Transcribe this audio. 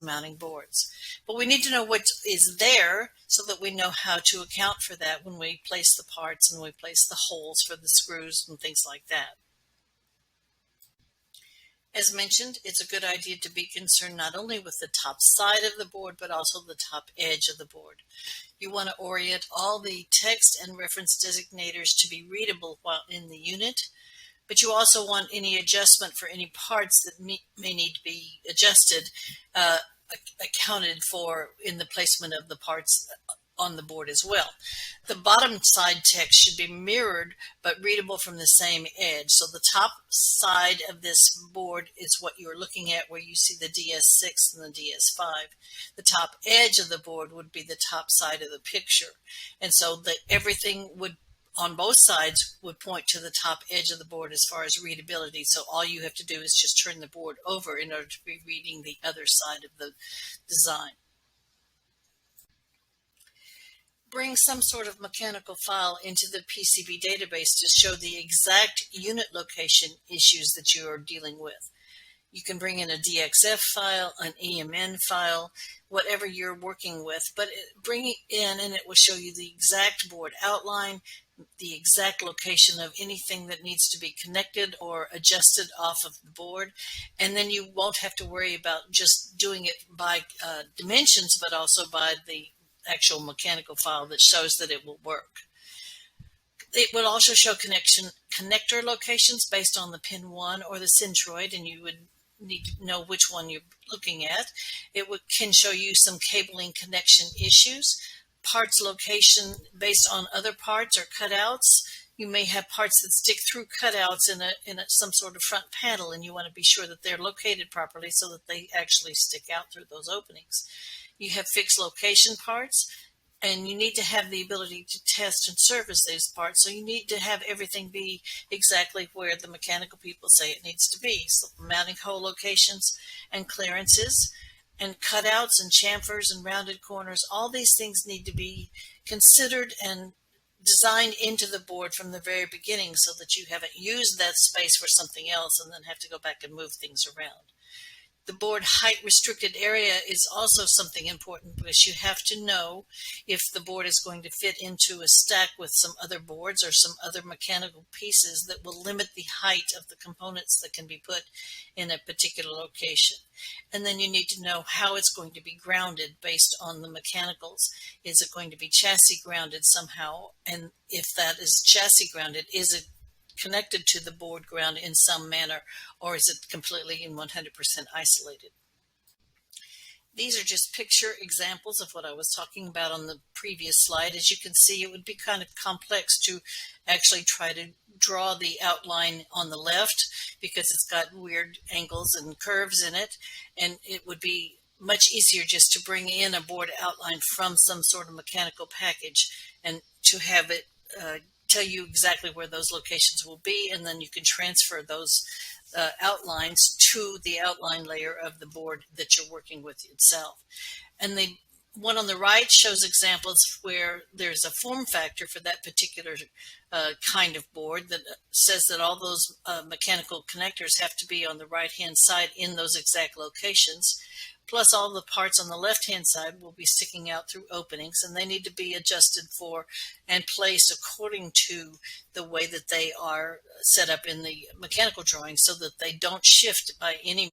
mounting boards. But we need to know what is there so that we know how to account for that when we place the parts and we place the holes for the screws and things like that. As mentioned, it's a good idea to be concerned not only with the top side of the board, but also the top edge of the board. You want to orient all the text and reference designators to be readable while in the unit, but you also want any adjustment for any parts that may need to be adjusted uh, accounted for in the placement of the parts on the board as well. The bottom side text should be mirrored but readable from the same edge. So the top side of this board is what you're looking at where you see the DS6 and the DS5. The top edge of the board would be the top side of the picture. And so everything would on both sides would point to the top edge of the board as far as readability. So all you have to do is just turn the board over in order to be reading the other side of the design. Bring some sort of mechanical file into the PCB database to show the exact unit location issues that you are dealing with. You can bring in a DXF file, an EMN file, whatever you're working with, but bring it in and it will show you the exact board outline, the exact location of anything that needs to be connected or adjusted off of the board. And then you won't have to worry about just doing it by dimensions, but also by the actual mechanical file that shows that it will work. It would also show connector locations based on the pin 1 or the centroid, and you would need to know which one you're looking at. Can show you some cabling connection issues, parts location based on other parts or cutouts. You may have parts that stick through cutouts in some sort of front panel, and you want to be sure that they're located properly so that they actually stick out through those openings. You have fixed location parts, and you need to have the ability to test and service these parts. So you need to have everything be exactly where the mechanical people say it needs to be. So mounting hole locations and clearances and cutouts and chamfers and rounded corners, all these things need to be considered and designed into the board from the very beginning so that you haven't used that space for something else and then have to go back and move things around. The board height restricted area is also something important because you have to know if the board is going to fit into a stack with some other boards or some other mechanical pieces that will limit the height of the components that can be put in a particular location. And then you need to know how it's going to be grounded based on the mechanicals. Is it going to be chassis grounded somehow? And if that is chassis grounded, is it connected to the board ground in some manner, or is it completely and 100% isolated? These are just picture examples of what I was talking about on the previous slide. As you can see, it would be kind of complex to actually try to draw the outline on the left because it's got weird angles and curves in it, and it would be much easier just to bring in a board outline from some sort of mechanical package and to have it tell you exactly where those locations will be, and then you can transfer those outlines to the outline layer of the board that you're working with itself. And the one on the right shows examples where there's a form factor for that particular kind of board that says that all those mechanical connectors have to be on the right-hand side in those exact locations. Plus all the parts on the left-hand side will be sticking out through openings, and they need to be adjusted for and placed according to the way that they are set up in the mechanical drawing so that they don't shift by any